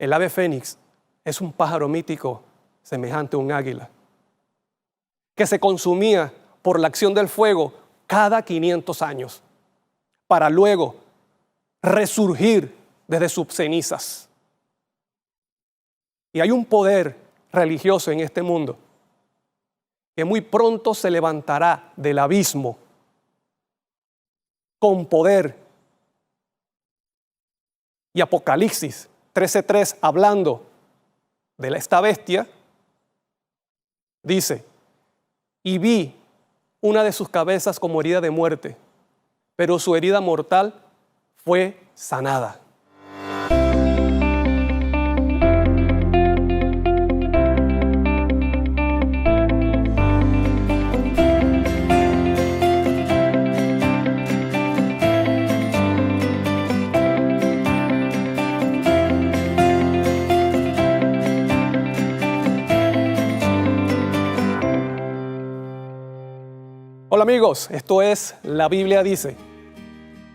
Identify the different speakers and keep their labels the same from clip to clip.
Speaker 1: El ave fénix es un pájaro mítico semejante a un águila, que se consumía por la acción del fuego cada 500 años, para luego resurgir desde sus cenizas. Y hay un poder religioso en este mundo que muy pronto se levantará del abismo con poder. Y Apocalipsis 13:3, hablando de esta bestia, dice: y vi una de sus cabezas como herida de muerte, pero su herida mortal fue sanada. Hola amigos, esto es La Biblia Dice.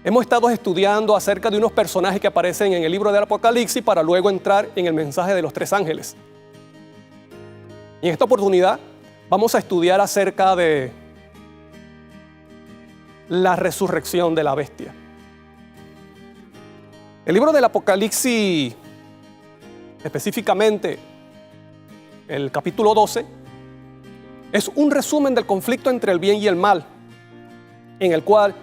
Speaker 1: Hemos estado estudiando acerca de unos personajes que aparecen en el libro del Apocalipsis para luego entrar en el mensaje de los 3 ángeles. Y en esta oportunidad vamos a estudiar acerca de la resurrección de la bestia. El libro del Apocalipsis, específicamente el capítulo 12, es un resumen del conflicto entre el bien y el mal, en el cual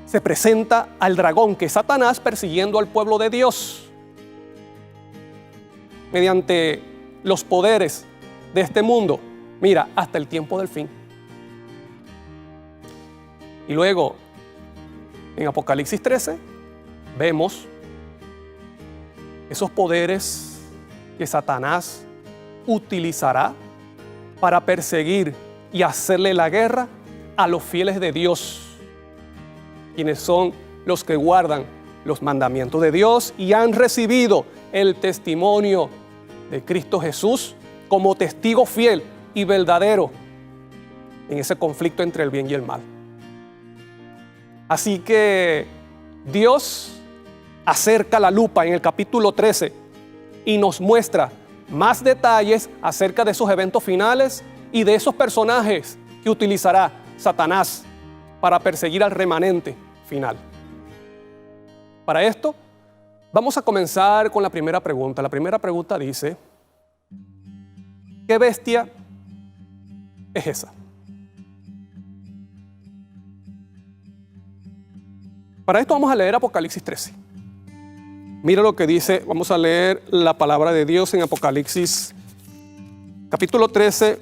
Speaker 1: se presenta al dragón, que es Satanás, persiguiendo al pueblo de Dios mediante los poderes de este mundo, mira, hasta el tiempo del fin. Y luego, en Apocalipsis 13, vemos esos poderes que Satanás utilizará para perseguir y hacerle la guerra a los fieles de Dios, quienes son los que guardan los mandamientos de Dios y han recibido el testimonio de Cristo Jesús como testigo fiel y verdadero en ese conflicto entre el bien y el mal. Así que Dios acerca la lupa en el capítulo 13 y nos muestra más detalles acerca de esos eventos finales y de esos personajes que utilizará Satanás para perseguir al remanente final. Para esto, vamos a comenzar con la primera pregunta. La primera pregunta dice: ¿qué bestia es esa? Para esto vamos a leer Apocalipsis 13. Mira lo que dice, vamos a leer la palabra de Dios en Apocalipsis capítulo 13,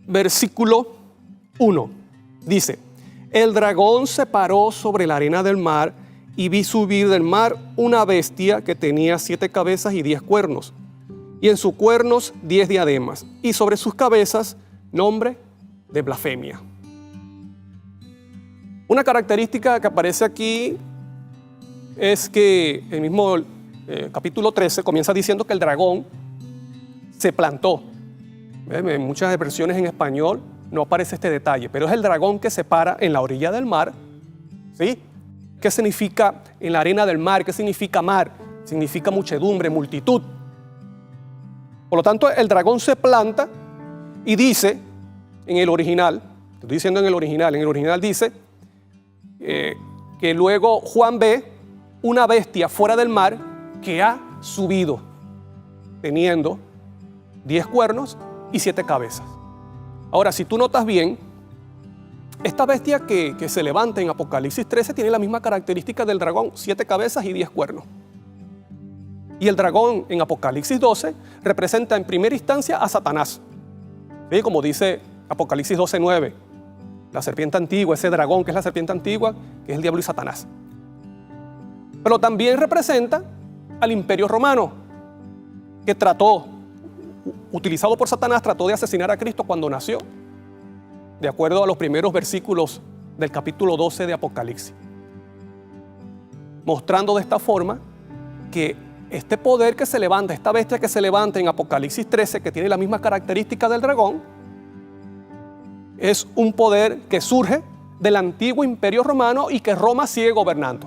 Speaker 1: versículo 1. Dice: el dragón se paró sobre la arena del mar y vi subir del mar una bestia que tenía 7 cabezas y 10 cuernos, y en sus cuernos 10 diademas, y sobre sus cabezas nombre de blasfemia. Una característica que aparece aquí es que el mismo capítulo 13 comienza diciendo que el dragón se plantó. En muchas versiones en español no aparece este detalle, pero es el dragón que se para en la orilla del mar. ¿Sí? ¿Qué significa en la arena del mar? ¿Qué significa mar? Significa muchedumbre, multitud. Por lo tanto, el dragón se planta y dice en el original, estoy diciendo en el original dice que luego Juan ve una bestia fuera del mar que ha subido, teniendo 10 cuernos y 7 cabezas. Ahora, si tú notas bien, esta bestia que se levanta en Apocalipsis 13 tiene la misma característica del dragón, 7 cabezas y 10 cuernos. Y el dragón en Apocalipsis 12 representa en primera instancia a Satanás. ¿Sí? Como dice Apocalipsis 12:9, la serpiente antigua, ese dragón que es la serpiente antigua, que es el diablo y Satanás. Pero también representa al Imperio Romano, que utilizado por Satanás, trató de asesinar a Cristo cuando nació, de acuerdo a los primeros versículos del capítulo 12 de Apocalipsis. Mostrando de esta forma que este poder que se levanta, esta bestia que se levanta en Apocalipsis 13, que tiene la misma característica del dragón, es un poder que surge del antiguo Imperio Romano y que Roma sigue gobernando.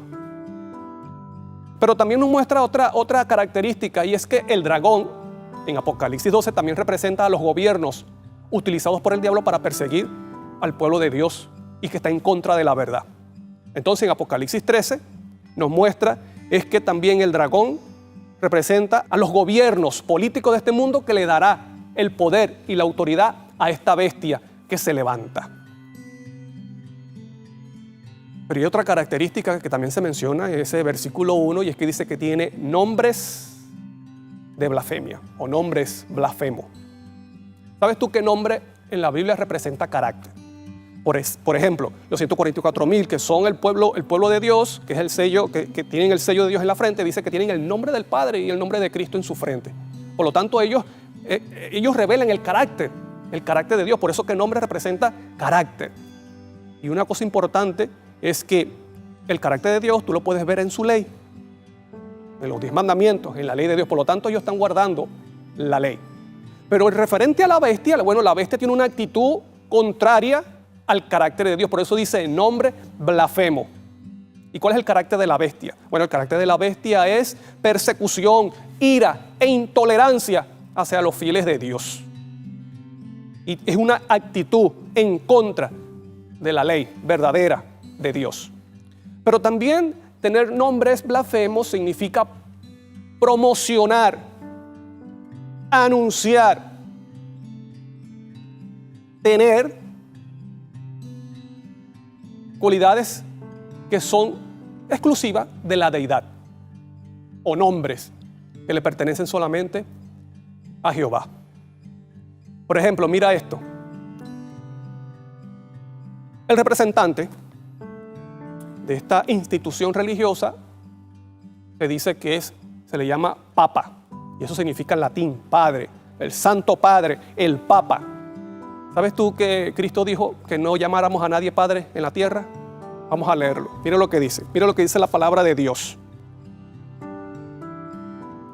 Speaker 1: Pero también nos muestra otra característica, y es que el dragón en Apocalipsis 12 también representa a los gobiernos utilizados por el diablo para perseguir al pueblo de Dios y que está en contra de la verdad. Entonces en Apocalipsis 13 nos muestra es que también el dragón representa a los gobiernos políticos de este mundo, que le dará el poder y la autoridad a esta bestia que se levanta. Pero hay otra característica que también se menciona en ese versículo 1, y es que dice que tiene nombres de blasfemia o nombres blasfemos. ¿Sabes tú qué nombre en la Biblia representa carácter? Por ejemplo, los 144,000 que son el pueblo de Dios, que es el sello, que tienen el sello de Dios en la frente, dice que tienen el nombre del Padre y el nombre de Cristo en su frente. Por lo tanto, ellos revelan el carácter de Dios. Por eso que el nombre representa carácter. Y una cosa importante es que el carácter de Dios tú lo puedes ver en su ley, en los 10 mandamientos, en la ley de Dios. Por lo tanto, ellos están guardando la ley. Pero en referente a la bestia, bueno, la bestia tiene una actitud contraria al carácter de Dios. Por eso dice nombre blasfemo. ¿Y cuál es el carácter de la bestia? Bueno, el carácter de la bestia es persecución, ira e intolerancia hacia los fieles de Dios. Y es una actitud en contra de la ley verdadera de Dios. Pero también tener nombres blasfemos significa promocionar, anunciar, tener cualidades que son exclusivas de la deidad, o nombres que le pertenecen solamente a Jehová. Por ejemplo, mira esto. El representante de esta institución religiosa se dice que se le llama Papa, y eso significa en latín Padre, el Santo Padre, el Papa. ¿Sabes tú que Cristo dijo que no llamáramos a nadie Padre en la tierra? Vamos a leerlo. Mira lo que dice. Mira lo que dice la palabra de Dios.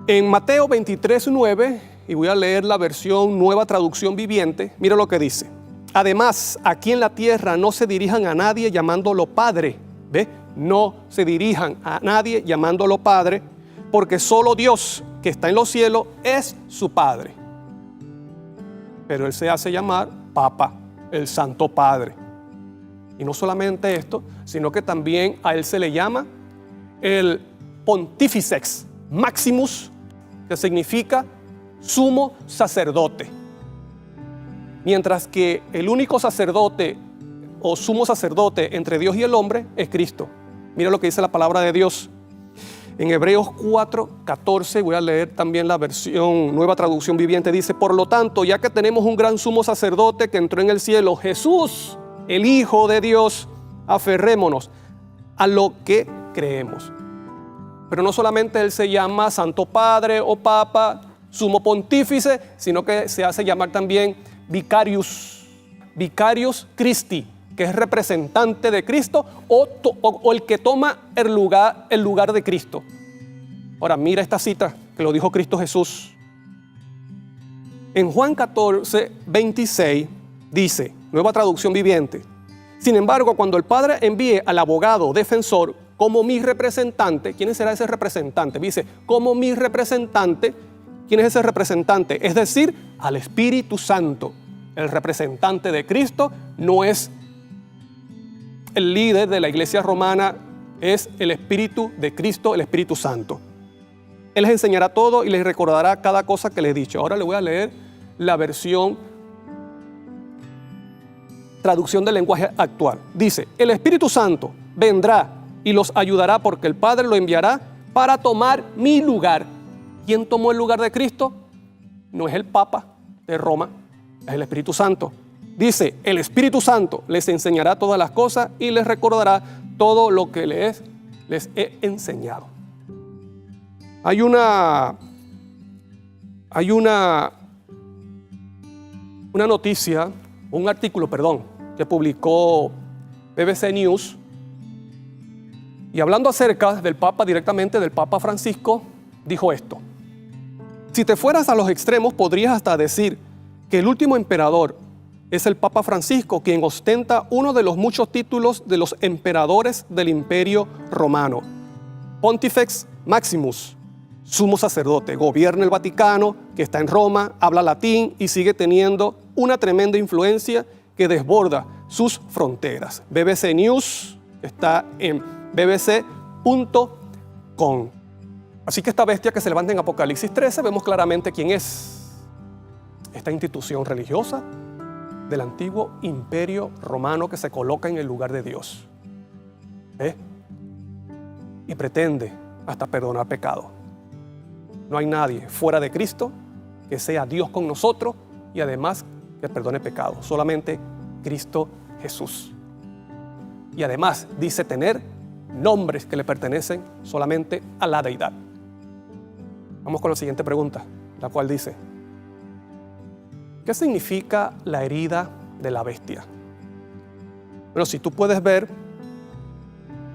Speaker 1: En Mateo 23:9, y voy a leer la versión Nueva Traducción Viviente, mira lo que dice. Además, aquí en la tierra no se dirijan a nadie llamándolo Padre. ¿Ve? No se dirijan a nadie llamándolo Padre, porque solo Dios, que está en los cielos, es su Padre. Pero Él se hace llamar Papa, el Santo Padre. Y no solamente esto, sino que también a Él se le llama el Pontifex Maximus, que significa sumo sacerdote. Mientras que el único sacerdote o sumo sacerdote entre Dios y el hombre es Cristo. Mira lo que dice la palabra de Dios. En Hebreos 4:14, voy a leer también la versión Nueva Traducción Viviente, dice: por lo tanto, ya que tenemos un gran sumo sacerdote que entró en el cielo, Jesús, el Hijo de Dios, aferrémonos a lo que creemos. Pero no solamente Él se llama Santo Padre o Papa, Sumo Pontífice, sino que se hace llamar también Vicarius Christi, que es representante de Cristo o el que toma el lugar de Cristo. Ahora mira esta cita que lo dijo Cristo Jesús. En Juan 14:26 dice, Nueva Traducción Viviente: sin embargo, cuando el Padre envíe al abogado defensor como mi representante, ¿quién será ese representante? Dice, como mi representante. ¿Quién es ese representante? Es decir, al Espíritu Santo. El representante de Cristo no es el líder de la iglesia romana, es el Espíritu de Cristo, el Espíritu Santo. Él les enseñará todo y les recordará cada cosa que les he dicho. Ahora le voy a leer la versión traducción del lenguaje actual. Dice, el Espíritu Santo vendrá y los ayudará porque el Padre lo enviará para tomar mi lugar. ¿Quién tomó el lugar de Cristo? No es el Papa de Roma, es el Espíritu Santo. Dice, el Espíritu Santo les enseñará todas las cosas y les recordará todo lo que les he enseñado. Hay una noticia, un artículo, que publicó BBC News, y hablando acerca del Papa, directamente del Papa Francisco, dijo esto: si te fueras a los extremos, podrías hasta decir que el último emperador es el Papa Francisco, quien ostenta uno de los muchos títulos de los emperadores del Imperio Romano. Pontifex Maximus, sumo sacerdote, gobierna el Vaticano, que está en Roma, habla latín y sigue teniendo una tremenda influencia que desborda sus fronteras. BBC News está en bbc.com. Así que esta bestia que se levanta en Apocalipsis 13, vemos claramente quién es. Esta institución religiosa del antiguo imperio romano que se coloca en el lugar de Dios. Y pretende hasta perdonar pecado. No hay nadie fuera de Cristo que sea Dios con nosotros y además que perdone pecado. Solamente Cristo Jesús. Y además dice tener nombres que le pertenecen solamente a la deidad. Vamos con la siguiente pregunta, la cual dice: ¿qué significa la herida de la bestia? Bueno, si tú puedes ver,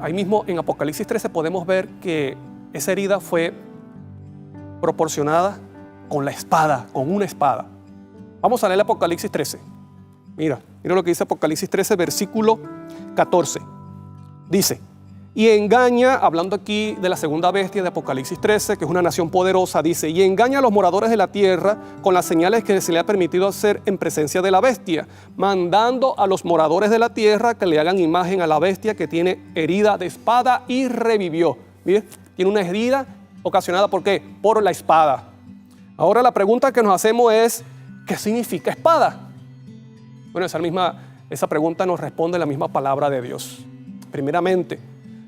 Speaker 1: ahí mismo en Apocalipsis 13 podemos ver que esa herida fue proporcionada con la espada, con una espada. Vamos a leer Apocalipsis 13. Mira lo que dice Apocalipsis 13, versículo 14. Dice: y engaña, hablando aquí de la segunda bestia de Apocalipsis 13, que es una nación poderosa, dice: y engaña a los moradores de la tierra con las señales que se le ha permitido hacer en presencia de la bestia, mandando a los moradores de la tierra que le hagan imagen a la bestia que tiene herida de espada y revivió. Mire, tiene una herida ocasionada ¿por qué? Por la espada. Ahora la pregunta que nos hacemos es: ¿qué significa espada? Bueno, esa pregunta nos responde la misma palabra de Dios. Primeramente,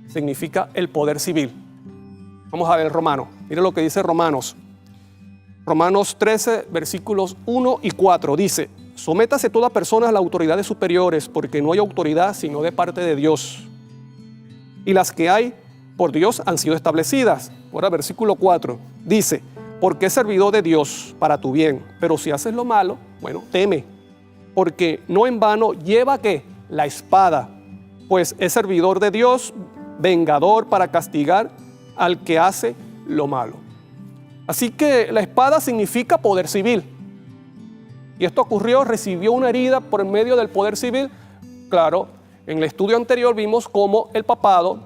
Speaker 1: significa el poder civil. Vamos a ver Romanos. Mire lo que dice Romanos. Romanos 13, versículos 1 y 4. Dice: sométase toda persona a las autoridades superiores, porque no hay autoridad sino de parte de Dios. Y las que hay por Dios han sido establecidas. Ahora versículo 4. Dice: porque es servidor de Dios para tu bien, pero si haces lo malo, bueno, teme. Porque no en vano lleva ¿qué? La espada, pues es servidor de Dios, vengador para castigar al que hace lo malo. Así que la espada significa poder civil. Y esto ocurrió, recibió una herida por medio del poder civil. Claro, en el estudio anterior vimos cómo el papado,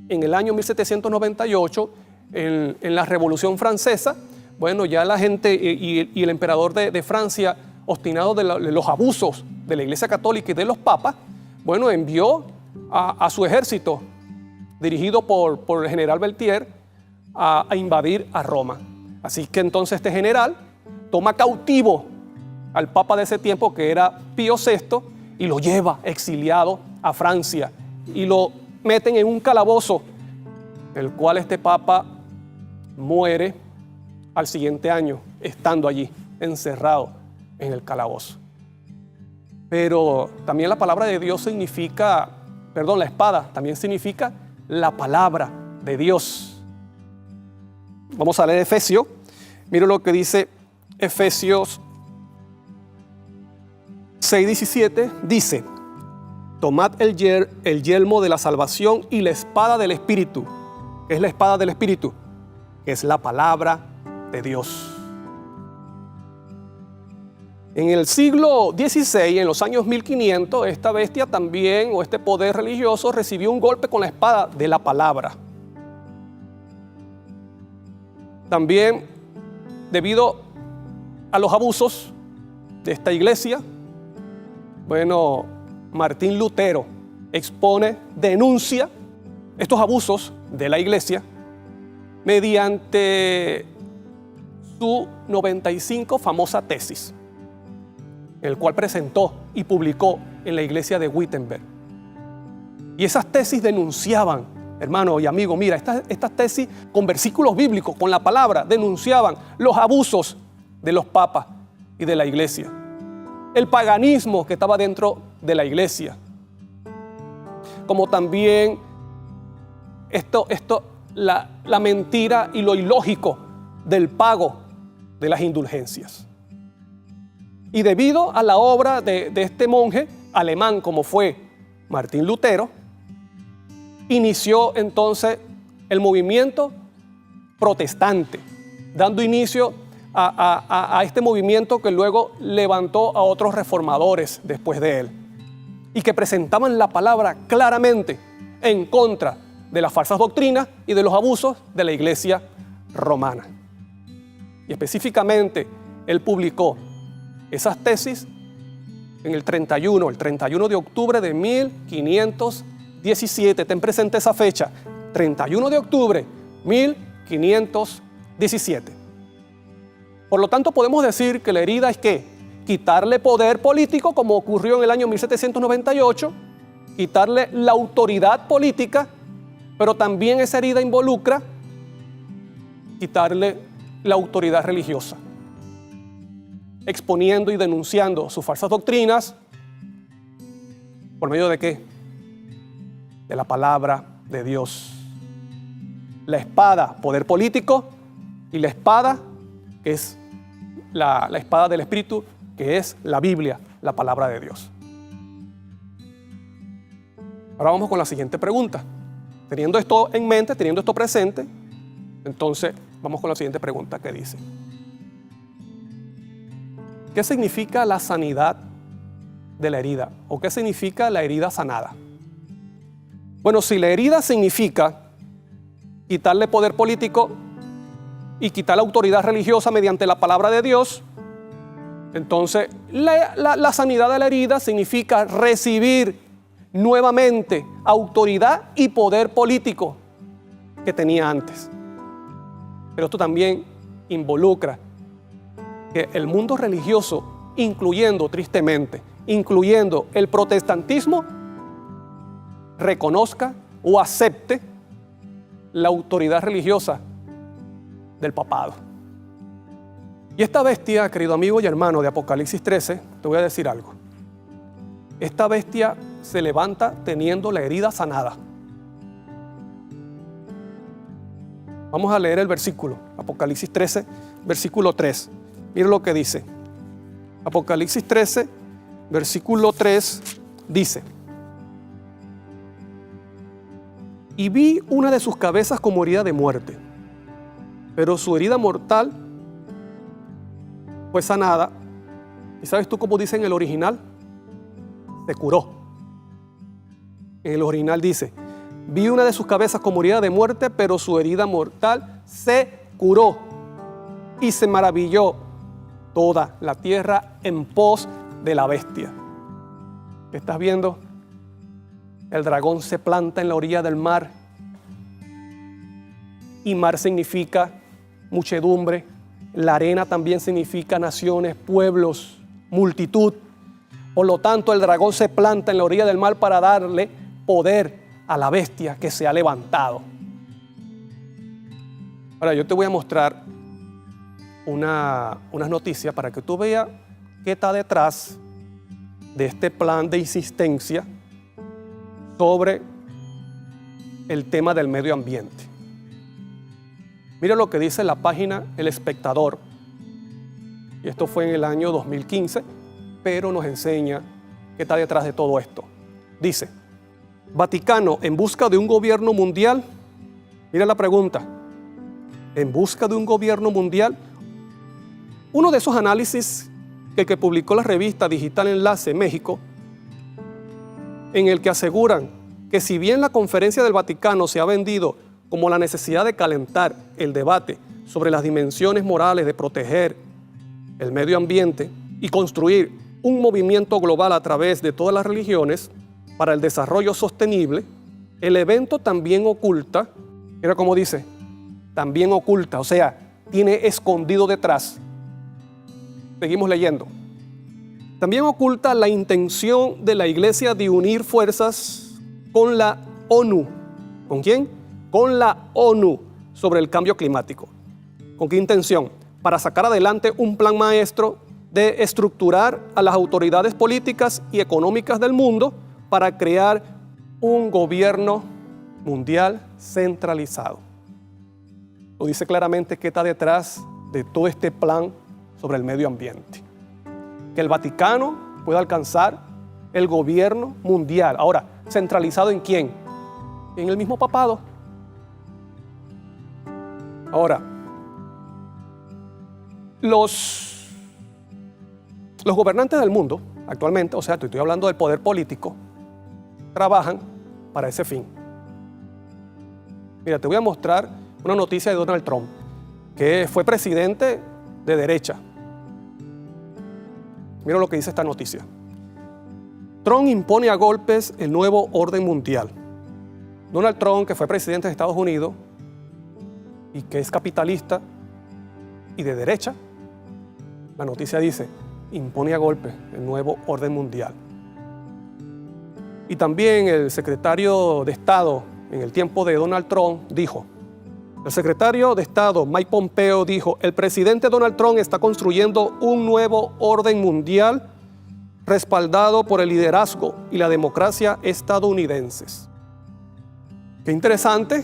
Speaker 1: en el año 1798, en la Revolución Francesa, bueno, ya la gente y el emperador de Francia, obstinado de los abusos de la Iglesia Católica y de los papas, bueno, envió a su ejército, dirigido por el general Beltier, a invadir a Roma. Así que entonces este general toma cautivo al papa de ese tiempo, que era Pío VI, y lo lleva exiliado a Francia y lo meten en un calabozo, el cual este papa muere al siguiente año, estando allí, encerrado en el calabozo. Pero también la palabra de Dios significa, la espada también significa la palabra de Dios. Vamos a leer Efesios. Mira lo que dice Efesios 6:17. Dice: tomad el yelmo de la salvación y la espada del Espíritu. ¿Qué es la espada del Espíritu? Que es la palabra de Dios. En el siglo XVI, en los años 1500, esta bestia también, o este poder religioso, recibió un golpe con la espada de la palabra. También, debido a los abusos de esta iglesia, bueno, Martín Lutero denuncia estos abusos de la iglesia mediante su 95 famosa tesis, el cual presentó y publicó en la iglesia de Wittenberg. Y esas tesis denunciaban, hermano y amigo, mira, estas tesis con versículos bíblicos, con la palabra, denunciaban los abusos de los papas y de la iglesia, el paganismo que estaba dentro de la iglesia, como también la mentira y lo ilógico del pago de las indulgencias. Y debido a la obra de este monje alemán como fue Martín Lutero, inició entonces el movimiento protestante, dando inicio a este movimiento que luego levantó a otros reformadores después de él, y que presentaban la palabra claramente en contra de las falsas doctrinas y de los abusos de la Iglesia romana. Y específicamente, él publicó esas tesis en el 31 de octubre de 1517. Ten presente esa fecha, 31 de octubre, 1517. Por lo tanto, podemos decir que la herida es ¿qué? Quitarle poder político, como ocurrió en el año 1798, quitarle la autoridad política, pero también esa herida involucra quitarle la autoridad religiosa, exponiendo y denunciando sus falsas doctrinas. ¿Por medio de qué? De la palabra de Dios. La espada, poder político, y la espada, que es la espada del Espíritu, que es la Biblia, la palabra de Dios. Ahora vamos con la siguiente pregunta. Teniendo esto en mente, teniendo esto presente, entonces vamos con la siguiente pregunta que dice: ¿qué significa la sanidad de la herida? ¿O qué significa la herida sanada? Bueno, si la herida significa quitarle poder político y quitar la autoridad religiosa mediante la palabra de Dios, entonces la sanidad de la herida significa recibir nuevamente autoridad y poder político que tenía antes. Pero esto también involucra que el mundo religioso, incluyendo el protestantismo, reconozca o acepte la autoridad religiosa del papado. Y esta bestia, querido amigo y hermano de Apocalipsis 13, te voy a decir algo. Esta bestia se levanta teniendo la herida sanada. Vamos a leer el versículo, Apocalipsis 13, versículo 3. Mira lo que dice. Apocalipsis 13, versículo 3, dice: y vi una de sus cabezas como herida de muerte, pero su herida mortal fue sanada. ¿Y sabes tú cómo dice en el original? Se curó. En el original dice: vi una de sus cabezas como herida de muerte, pero su herida mortal se curó. Y se maravilló toda la tierra en pos de la bestia. ¿Qué estás viendo? El dragón se planta en la orilla del mar. Y mar significa muchedumbre. La arena también significa naciones, pueblos, multitud. Por lo tanto, el dragón se planta en la orilla del mar para darle poder a la bestia que se ha levantado. Ahora, yo te voy a mostrar unas noticias para que tú veas qué está detrás de este plan de insistencia sobre el tema del medio ambiente. Mira lo que dice la página El Espectador. Y esto fue en el año 2015, pero nos enseña qué está detrás de todo esto. Dice: Vaticano en busca de un gobierno mundial. Mira la pregunta. ¿En busca de un gobierno mundial? Uno de esos análisis que publicó la revista Digital Enlace México, en el que aseguran que si bien la conferencia del Vaticano se ha vendido como la necesidad de calentar el debate sobre las dimensiones morales de proteger el medio ambiente y construir un movimiento global a través de todas las religiones para el desarrollo sostenible, el evento también oculta, mira cómo dice, también oculta, o sea, tiene escondido detrás. Seguimos leyendo. También oculta la intención de la Iglesia de unir fuerzas con la ONU. ¿Con quién? Con la ONU sobre el cambio climático. ¿Con qué intención? Para sacar adelante un plan maestro de estructurar a las autoridades políticas y económicas del mundo para crear un gobierno mundial centralizado. Lo dice claramente que está detrás de todo este plan sobre el medio ambiente. Que el Vaticano pueda alcanzar el gobierno mundial. Ahora, ¿centralizado en quién? En el mismo papado. Ahora, los gobernantes del mundo actualmente, o sea, estoy hablando del poder político, trabajan para ese fin. Mira, te voy a mostrar una noticia de Donald Trump, que fue presidente de derecha. Mira lo que dice esta noticia. Trump impone a golpes el nuevo orden mundial. Donald Trump, que fue presidente de Estados Unidos y que es capitalista y de derecha, la noticia dice, impone a golpes el nuevo orden mundial. Y también el secretario de Estado en el tiempo de Donald Trump dijo, el secretario de Estado Mike Pompeo dijo, el presidente Donald Trump está construyendo un nuevo orden mundial respaldado por el liderazgo y la democracia estadounidenses. Qué interesante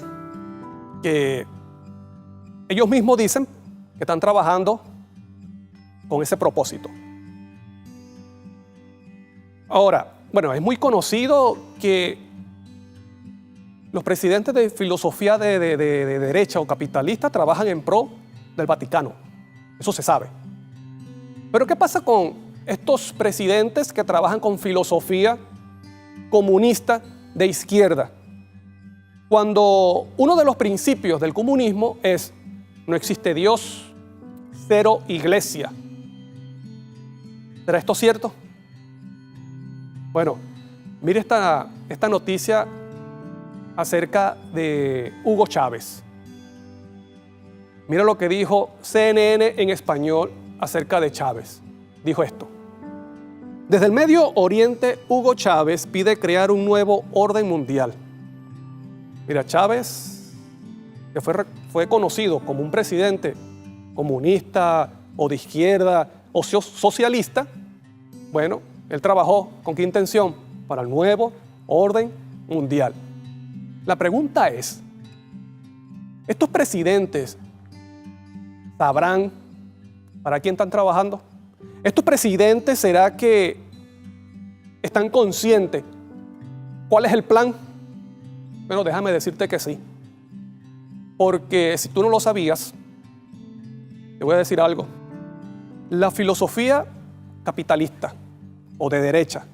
Speaker 1: que ellos mismos dicen que están trabajando con ese propósito. Ahora, bueno, es muy conocido que los presidentes de filosofía de derecha o capitalista trabajan en pro del Vaticano. Eso se sabe. Pero ¿qué pasa con estos presidentes que trabajan con filosofía comunista de izquierda? Cuando uno de los principios del comunismo es no existe Dios, cero iglesia. ¿Será esto cierto? Bueno, mire esta noticia acerca de Hugo Chávez. Mira lo que dijo CNN en español acerca de Chávez. Dijo esto. Desde el Medio Oriente, Hugo Chávez pide crear un nuevo orden mundial. Mira, Chávez, que fue conocido como un presidente comunista o de izquierda o socialista, bueno, él trabajó ¿con qué intención? Para el nuevo orden mundial. La pregunta es, ¿estos presidentes sabrán para quién están trabajando? ¿Estos presidentes será que están conscientes cuál es el plan? Bueno, déjame decirte que sí. Porque si tú no lo sabías, te voy a decir algo. La filosofía capitalista o de derecha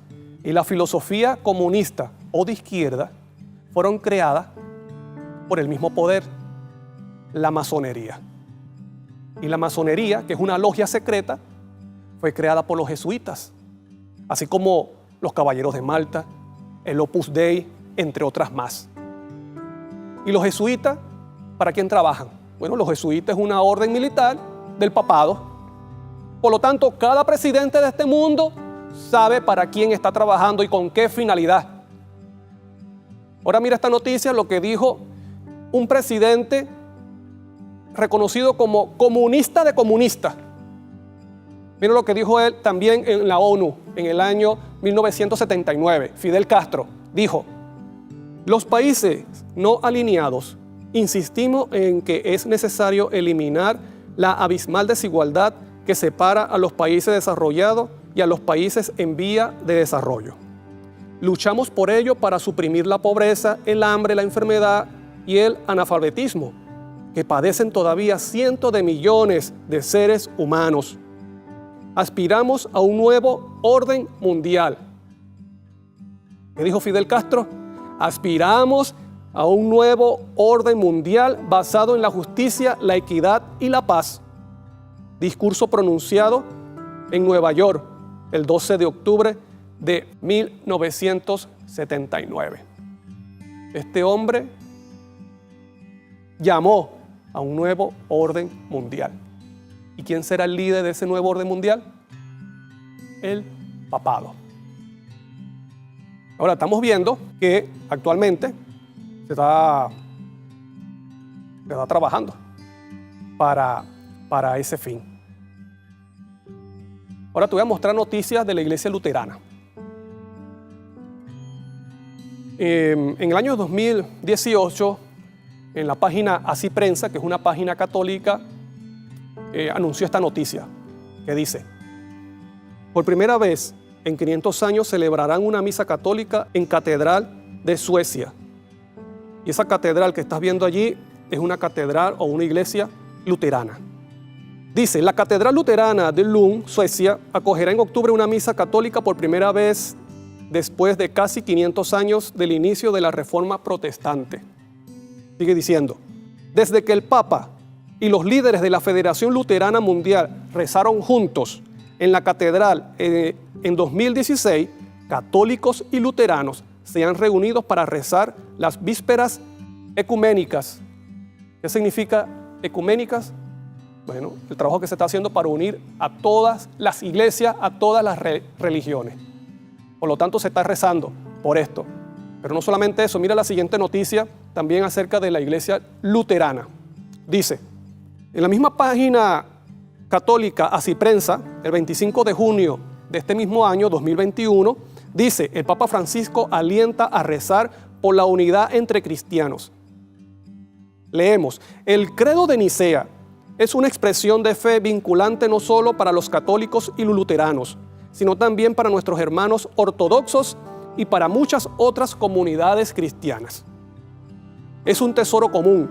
Speaker 1: y la filosofía comunista o de izquierda fueron creadas por el mismo poder, la masonería. Y la masonería, que es una logia secreta, fue creada por los jesuitas, así como los Caballeros de Malta, el Opus Dei, entre otras más. ¿Y los jesuitas para quién trabajan? Bueno, los jesuitas es una orden militar del papado. Por lo tanto, cada presidente de este mundo sabe para quién está trabajando y con qué finalidad. Ahora mira esta noticia, lo que dijo un presidente reconocido como comunista de comunistas. Mira lo que dijo él también en la ONU en el año 1979. Fidel Castro dijo, los países no alineados insistimos en que es necesario eliminar la abismal desigualdad que separa a los países desarrollados y a los países en vía de desarrollo. Luchamos por ello para suprimir la pobreza, el hambre, la enfermedad y el analfabetismo que padecen todavía cientos de millones de seres humanos. Aspiramos a un nuevo orden mundial. ¿Qué dijo Fidel Castro? Aspiramos a un nuevo orden mundial basado en la justicia, la equidad y la paz. Discurso pronunciado en Nueva York el 12 de octubre de 1979. Este hombre llamó a un nuevo orden mundial. ¿Y quién será el líder de ese nuevo orden mundial? El papado. Ahora estamos viendo que actualmente se está trabajando para ese fin. Ahora te voy a mostrar noticias de la iglesia luterana. En el año 2018, en la página Así Prensa, que es una página católica, anunció esta noticia que dice: por primera vez en 500 años celebrarán una misa católica en Catedral de Suecia. Y esa catedral que estás viendo allí es una catedral o una iglesia luterana. Dice, la Catedral Luterana de Lund, Suecia, acogerá en octubre una misa católica por primera vez después de casi 500 años del inicio de la Reforma Protestante. Sigue diciendo, desde que el Papa y los líderes de la Federación Luterana Mundial rezaron juntos en la catedral en 2016, católicos y luteranos se han reunido para rezar las vísperas ecuménicas. ¿Qué significa ecuménicas? Bueno, el trabajo que se está haciendo para unir a todas las iglesias, a todas las religiones. Por lo tanto, se está rezando por esto. Pero no solamente eso, mira la siguiente noticia, también acerca de la iglesia luterana. Dice, en la misma página católica Así Prensa, el 25 de junio de este mismo año, 2021, dice, el Papa Francisco alienta a rezar por la unidad entre cristianos. Leemos, el credo de Nicea es una expresión de fe vinculante no solo para los católicos y los luteranos, sino también para nuestros hermanos ortodoxos y para muchas otras comunidades cristianas. Es un tesoro común.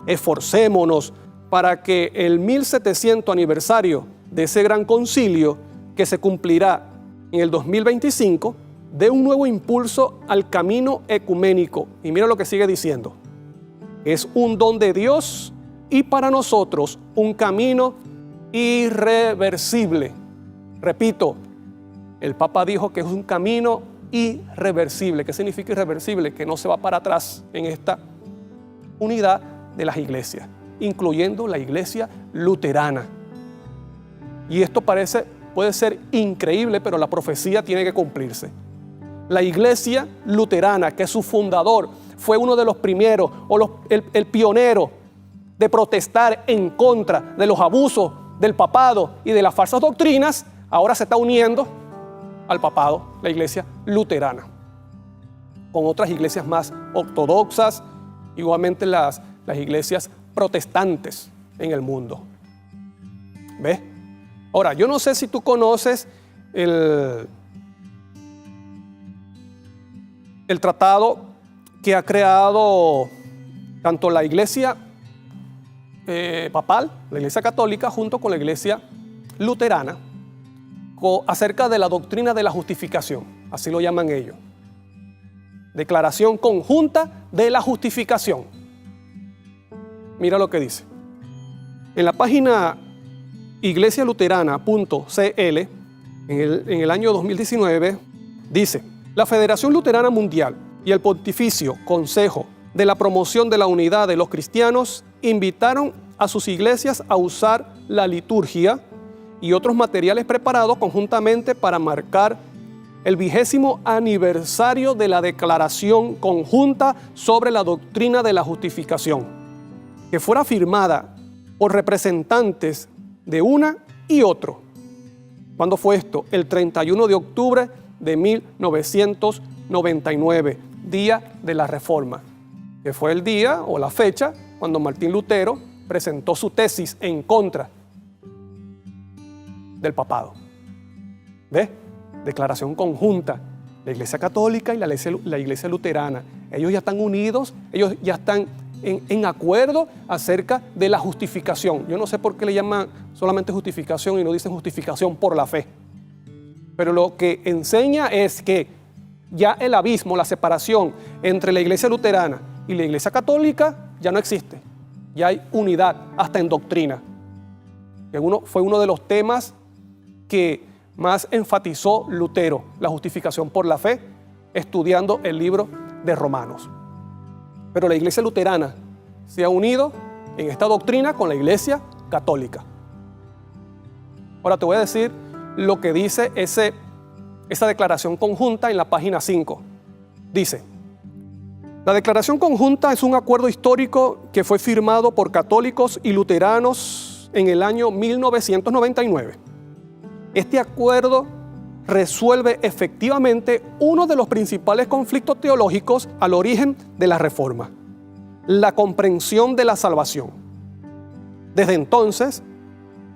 Speaker 1: Esforcémonos para que el 1700 aniversario de ese gran concilio que se cumplirá en el 2025 dé un nuevo impulso al camino ecuménico. Y mira lo que sigue diciendo. Es un don de Dios y para nosotros un camino irreversible. Repito, el Papa dijo que es un camino irreversible. ¿Qué significa irreversible? Que no se va para atrás en esta unidad de las iglesias, incluyendo la iglesia luterana. Y esto puede ser increíble, pero la profecía tiene que cumplirse. La iglesia luterana, que su fundador fue uno de los primeros, el pionero de protestar en contra de los abusos del papado y de las falsas doctrinas, ahora se está uniendo al papado, la iglesia luterana, con otras iglesias más ortodoxas, igualmente las iglesias protestantes en el mundo. ¿Ves? Ahora, yo no sé si tú conoces el tratado que ha creado tanto la iglesia papal, la iglesia católica, junto con la iglesia luterana, acerca de la doctrina de la justificación, así lo llaman ellos. Declaración conjunta de la justificación. Mira lo que dice. En la página iglesialuterana.cl, en el año 2019, dice, la Federación Luterana Mundial y el Pontificio Consejo de la Promoción de la Unidad de los Cristianos invitaron a sus iglesias a usar la liturgia y otros materiales preparados conjuntamente para marcar el 20º aniversario de la Declaración Conjunta sobre la Doctrina de la Justificación, que fuera firmada por representantes de una y otro. ¿Cuándo fue esto? El 31 de octubre de 1999, día de la Reforma, que fue el día o la fecha cuando Martín Lutero presentó su tesis en contra del papado. ¿Ves? Declaración conjunta, la Iglesia Católica y la Iglesia Luterana. Ellos ya están unidos, ellos ya están en acuerdo acerca de la justificación. Yo no sé por qué le llaman solamente justificación y no dicen justificación por la fe. Pero lo que enseña es que ya el abismo, la separación entre la Iglesia Luterana y la Iglesia Católica ya no existe. Ya hay unidad hasta en doctrina. Fue uno de los temas que más enfatizó Lutero, la justificación por la fe, estudiando el libro de Romanos. Pero la Iglesia Luterana se ha unido en esta doctrina con la Iglesia Católica. Ahora te voy a decir lo que dice esa declaración conjunta en la página 5. Dice, la declaración conjunta es un acuerdo histórico que fue firmado por católicos y luteranos en el año 1999. Este acuerdo resuelve efectivamente uno de los principales conflictos teológicos al origen de la Reforma, la comprensión de la salvación. Desde entonces,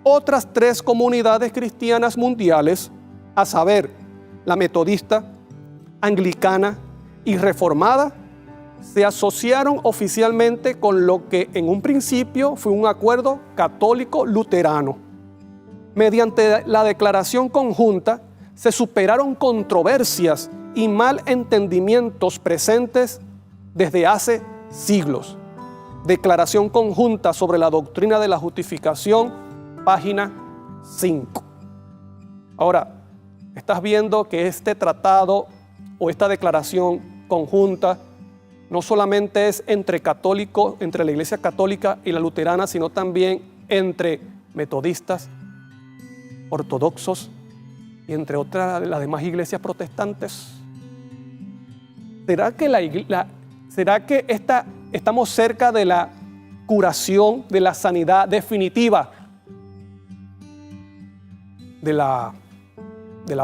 Speaker 1: otras 3 comunidades cristianas mundiales, a saber, la metodista, anglicana y reformada, se asociaron oficialmente con lo que en un principio fue un acuerdo católico-luterano. Mediante la declaración conjunta se superaron controversias y malentendimientos presentes desde hace siglos. Declaración conjunta sobre la doctrina de la justificación, página 5. Ahora, estás viendo que este tratado o esta declaración conjunta no solamente es entre católicos, entre la Iglesia Católica y la Luterana, sino también entre metodistas, ortodoxos y entre otras las demás iglesias protestantes. ¿Será que estamos cerca de la curación, de la sanidad definitiva de la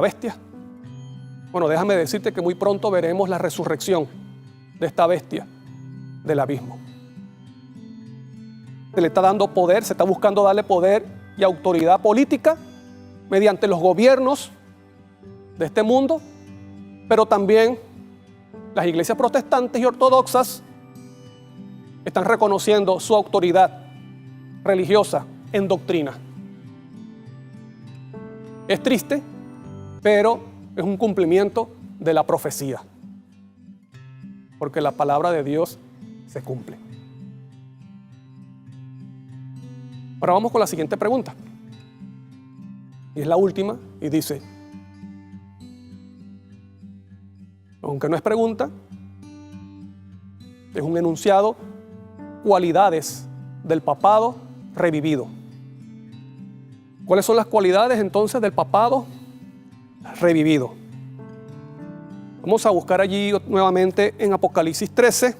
Speaker 1: bestia? Bueno, déjame decirte que muy pronto veremos la resurrección de esta bestia del abismo. Se le está dando poder, se está buscando darle poder y autoridad política mediante los gobiernos de este mundo, pero también las iglesias protestantes y ortodoxas están reconociendo su autoridad religiosa en doctrina. Es triste, pero es un cumplimiento de la profecía, porque la palabra de Dios se cumple. Ahora vamos con la siguiente pregunta. Y es la última, y dice, aunque no es pregunta, es un enunciado, cualidades del papado revivido. ¿Cuáles son las cualidades entonces del papado revivido? Vamos a buscar allí nuevamente en Apocalipsis 13,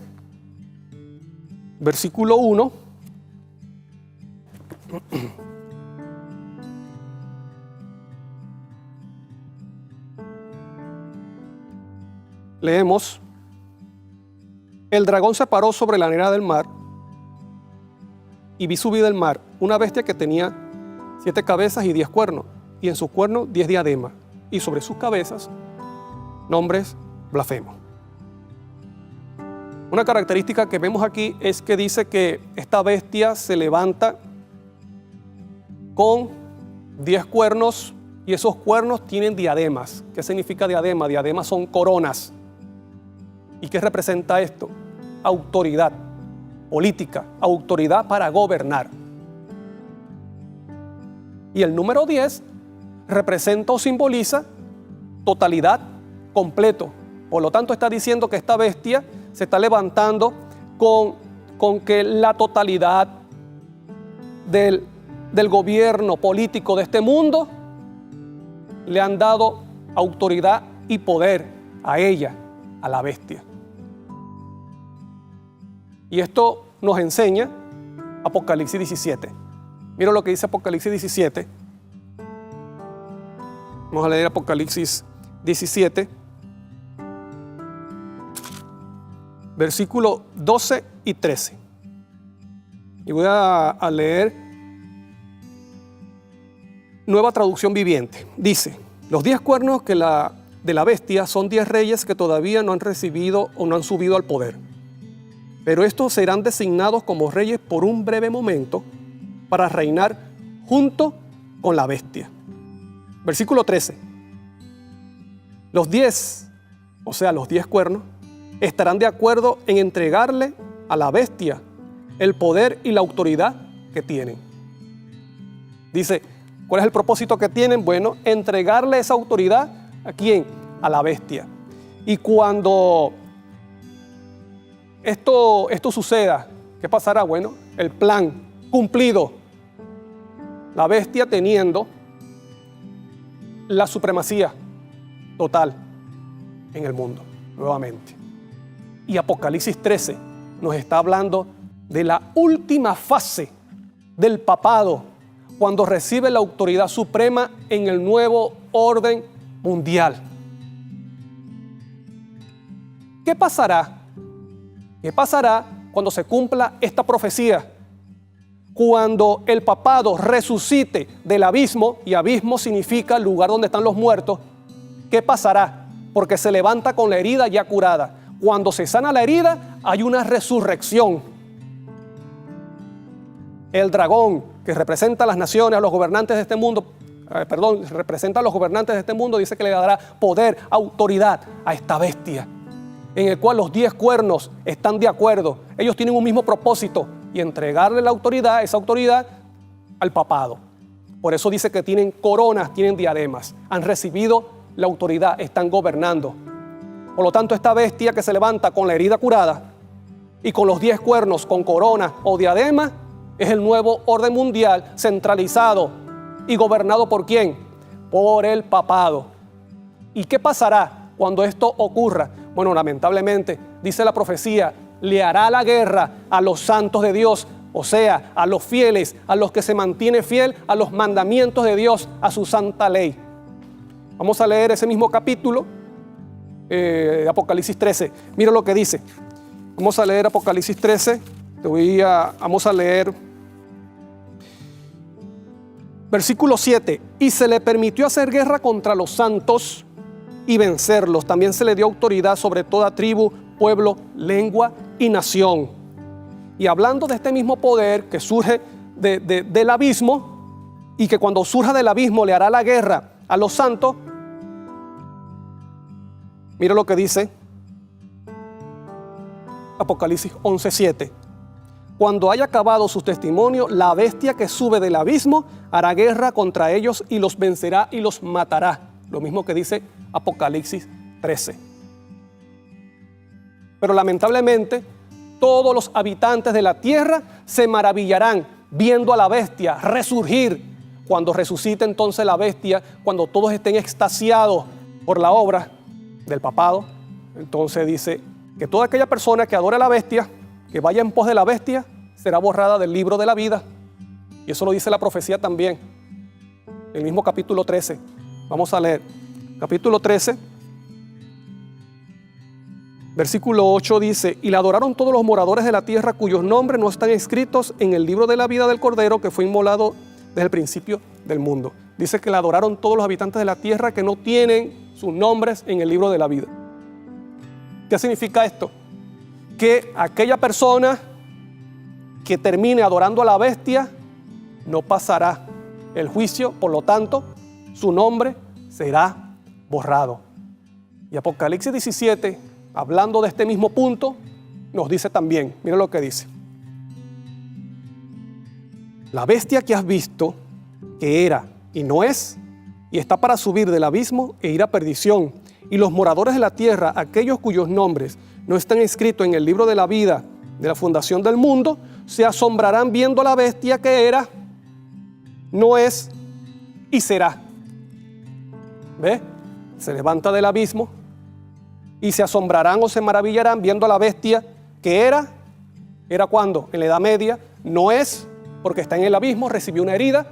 Speaker 1: versículo 1. Leemos: el dragón se paró sobre la arena del mar y vi subir del mar una bestia que tenía 7 cabezas y 10 cuernos, y en sus cuernos 10 diademas, y sobre sus cabezas nombres blasfemos. Una característica que vemos aquí es que dice que esta bestia se levanta con 10 cuernos, y esos cuernos tienen diademas. ¿Qué significa diadema? Diademas son coronas. ¿Y qué representa esto? Autoridad política, autoridad para gobernar. Y el número 10 representa o simboliza totalidad, completo. Por lo tanto, está diciendo que esta bestia se está levantando con que la totalidad del gobierno político de este mundo le han dado autoridad y poder a ella, a la bestia. Y esto nos enseña Apocalipsis 17. Mira lo que dice Apocalipsis 17. Vamos a leer Apocalipsis 17, versículos 12 y 13. Y voy a leer Nueva Traducción Viviente. Dice: los 10 cuernos de la bestia son 10 reyes que todavía no han recibido o no han subido al poder. Pero estos serán designados como reyes por un breve momento para reinar junto con la bestia. Versículo 13. Los 10, o sea, los 10 cuernos, estarán de acuerdo en entregarle a la bestia el poder y la autoridad que tienen. Dice, ¿cuál es el propósito que tienen? Bueno, entregarle esa autoridad ¿a quién? A la bestia. Y cuando esto suceda, ¿qué pasará? Bueno, el plan cumplido. La bestia teniendo la supremacía total en el mundo, nuevamente. Y Apocalipsis 13 nos está hablando de la última fase del papado, cuando recibe la autoridad suprema en el nuevo orden mundial. ¿Qué pasará? ¿Qué pasará cuando se cumpla esta profecía? Cuando el papado resucite del abismo, y abismo significa lugar donde están los muertos, ¿qué pasará? Porque se levanta con la herida ya curada. Cuando se sana la herida, hay una resurrección. El dragón, que representa a las naciones, a los gobernantes de este mundo, representa a los gobernantes de este mundo, dice que le dará poder, autoridad a esta bestia. en el cual los 10 cuernos están de acuerdo. Ellos tienen un mismo propósito y entregarle la autoridad, esa autoridad, al papado. Por eso dice que tienen coronas, tienen diademas, han recibido la autoridad, están gobernando. Por lo tanto, esta bestia que se levanta con la herida curada y con los 10 cuernos, con corona o diadema, es el nuevo orden mundial centralizado y gobernado ¿por quién? Por el papado. ¿Y qué pasará cuando esto ocurra? Bueno, lamentablemente, dice la profecía, le hará la guerra a los santos de Dios, o sea, a los fieles, a los que se mantienen fiel a los mandamientos de Dios, a su santa ley. Vamos a leer ese mismo capítulo de Apocalipsis 13. Mira lo que dice. Vamos a leer Apocalipsis 13. Vamos a leer versículo 7. Y se le permitió hacer guerra contra los santos y vencerlos. También se le dio autoridad sobre toda tribu, pueblo, lengua y nación. Y hablando de este mismo poder que surge del abismo, y que cuando surja del abismo le hará la guerra a los santos, mira lo que dice Apocalipsis 11:7. Cuando haya acabado su testimonio, la bestia que sube del abismo hará guerra contra ellos y los vencerá y los matará. Lo mismo que dice Apocalipsis 13. Pero lamentablemente, todos los habitantes de la tierra se maravillarán viendo a la bestia resurgir. Cuando resucite entonces la bestia, cuando todos estén extasiados por la obra del papado, entonces dice que toda aquella persona que adore a la bestia, que vaya en pos de la bestia, será borrada del libro de la vida. Y eso lo dice la profecía también, el mismo capítulo 13. Vamos a leer. Capítulo 13, versículo 8 dice, y la adoraron todos los moradores de la tierra cuyos nombres no están escritos en el libro de la vida del Cordero que fue inmolado desde el principio del mundo. Dice que la adoraron todos los habitantes de la tierra que no tienen sus nombres en el libro de la vida. ¿Qué significa esto? Que aquella persona que termine adorando a la bestia no pasará el juicio, por lo tanto, su nombre será borrado. Y Apocalipsis 17, hablando de este mismo punto, nos dice también, mira lo que dice. La bestia que has visto, que era y no es, y está para subir del abismo e ir a perdición, y los moradores de la tierra, aquellos cuyos nombres no están escritos en el libro de la vida de la fundación del mundo, se asombrarán viendo a la bestia que era, no es y será. ¿Ve? Se levanta del abismo y se asombrarán o se maravillarán viendo a la bestia que era cuando en la Edad Media, no es porque está en el abismo, recibió una herida,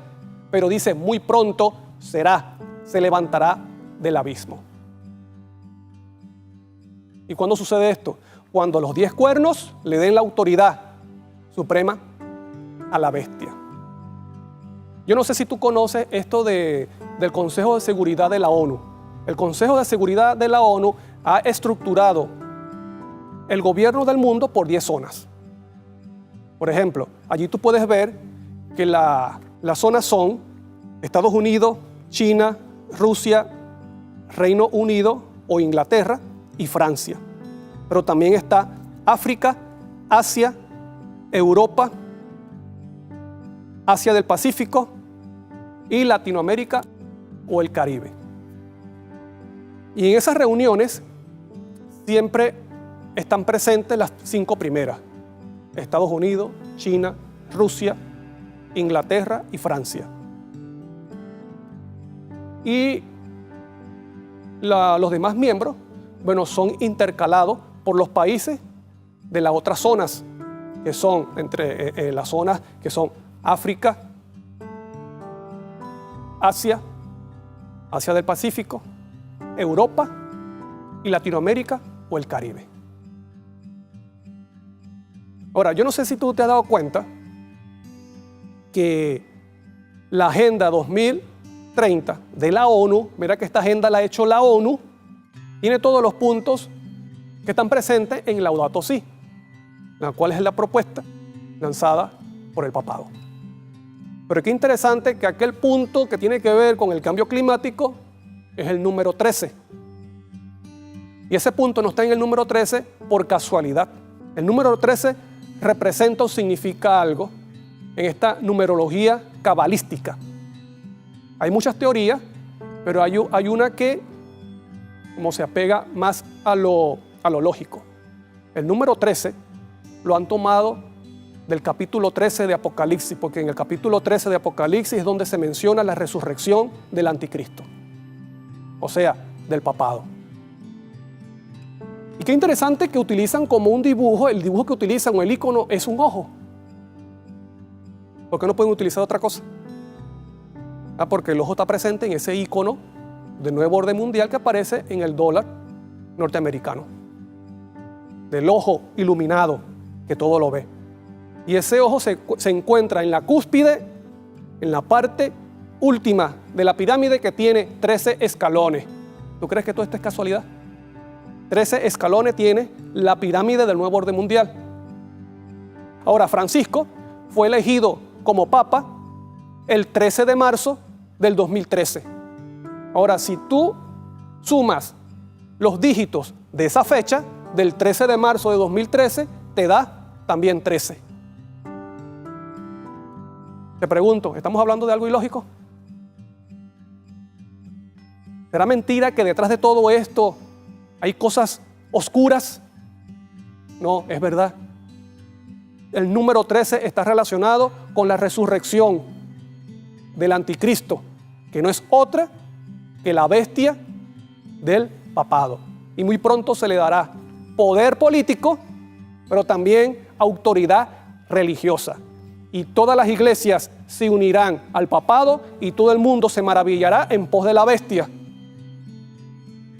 Speaker 1: pero dice muy pronto será, se levantará del abismo. ¿Y cuándo sucede esto? Cuando los 10 cuernos le den la autoridad suprema a la bestia. Yo no sé si tú conoces esto del Consejo de Seguridad de la ONU. El Consejo de Seguridad de la ONU ha estructurado el gobierno del mundo por 10 zonas. Por ejemplo, allí tú puedes ver que las zonas son Estados Unidos, China, Rusia, Reino Unido o Inglaterra y Francia. Pero también está África, Asia, Europa, Asia del Pacífico y Latinoamérica o el Caribe. Y en esas reuniones siempre están presentes las 5 primeras: Estados Unidos, China, Rusia, Inglaterra y Francia. Y los demás miembros, bueno, son intercalados por los países de las otras zonas, que son entre las zonas que son África, Asia, Asia del Pacífico, Europa y Latinoamérica o el Caribe. Ahora, yo no sé si tú te has dado cuenta que la Agenda 2030 de la ONU, mira que esta agenda la ha hecho la ONU, tiene todos los puntos que están presentes en Laudato Si, la cual es la propuesta lanzada por el papado. Pero qué interesante que aquel punto que tiene que ver con el cambio climático es el número 13. Y ese punto no está en el número 13 por casualidad. El número 13 representa o significa algo en esta numerología cabalística. Hay muchas teorías, pero hay una que como se apega más a lo lógico. El número 13 lo han tomado del capítulo 13 de Apocalipsis, porque en el capítulo 13 de Apocalipsis es donde se menciona la resurrección del anticristo, o sea, del papado. Y qué interesante que utilizan como un dibujo, el dibujo que utilizan o el icono es un ojo. ¿Por qué no pueden utilizar otra cosa? Porque el ojo está presente en ese icono del nuevo orden mundial que aparece en el dólar norteamericano. Del ojo iluminado que todo lo ve. Y ese ojo se encuentra en la cúspide, en la parte última de la pirámide que tiene 13 escalones. ¿Tú crees que todo esto es casualidad? 13 escalones tiene la pirámide del nuevo orden mundial. Ahora, Francisco fue elegido como papa el 13 de marzo del 2013. Ahora, si tú sumas los dígitos de esa fecha, del 13 de marzo de 2013, te da también 13. Te pregunto, ¿estamos hablando de algo ilógico? ¿Será mentira que detrás de todo esto hay cosas oscuras? No, es verdad. El número 13 está relacionado con la resurrección del anticristo, que no es otra que la bestia del papado. Y muy pronto se le dará poder político, pero también autoridad religiosa. Y todas las iglesias se unirán al papado y todo el mundo se maravillará en pos de la bestia.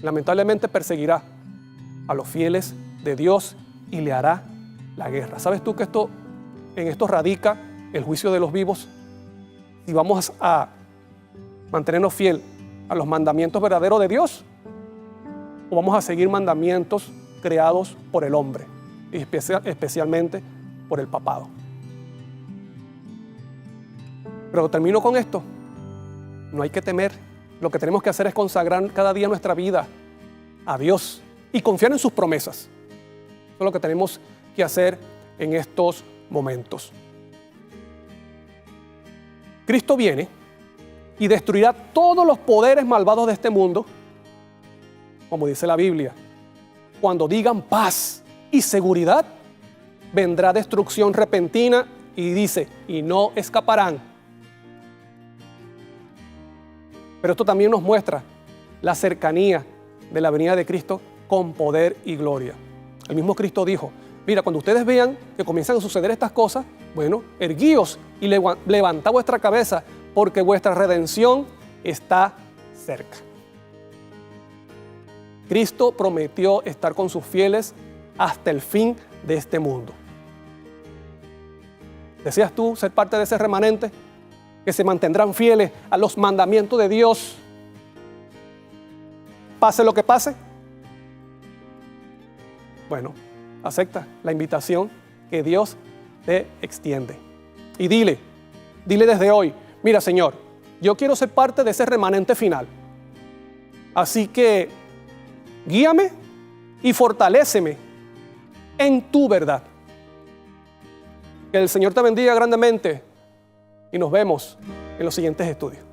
Speaker 1: Lamentablemente perseguirá a los fieles de Dios y le hará la guerra. ¿Sabes tú que en esto radica el juicio de los vivos? Si vamos a mantenernos fiel a los mandamientos verdaderos de Dios, o vamos a seguir mandamientos creados por el hombre, y especialmente por el papado. Pero termino con esto. No hay que temer. Lo que tenemos que hacer es consagrar cada día nuestra vida a Dios y confiar en sus promesas. Eso es lo que tenemos que hacer en estos momentos. Cristo viene y destruirá todos los poderes malvados de este mundo, como dice la Biblia. Cuando digan paz y seguridad, vendrá destrucción repentina y dice, y no escaparán. Pero esto también nos muestra la cercanía de la venida de Cristo con poder y gloria. El mismo Cristo dijo, mira, cuando ustedes vean que comienzan a suceder estas cosas, bueno, erguíos y levantad vuestra cabeza, porque vuestra redención está cerca. Cristo prometió estar con sus fieles hasta el fin de este mundo. ¿Deseas tú ser parte de ese remanente que se mantendrán fieles a los mandamientos de Dios, pase lo que pase? Bueno, acepta la invitación que Dios te extiende. Y dile desde hoy, mira Señor, yo quiero ser parte de ese remanente final. Así que guíame y fortaléceme en tu verdad. Que el Señor te bendiga grandemente y nos vemos en los siguientes estudios.